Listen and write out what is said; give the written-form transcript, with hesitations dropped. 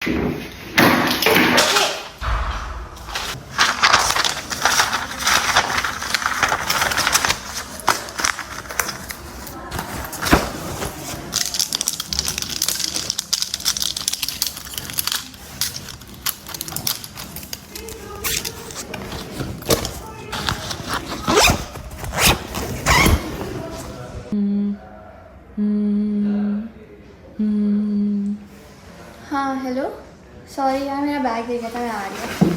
हाँ hello, sorry यार मेरा बैग दे गया था, मैं आ रही हूँ।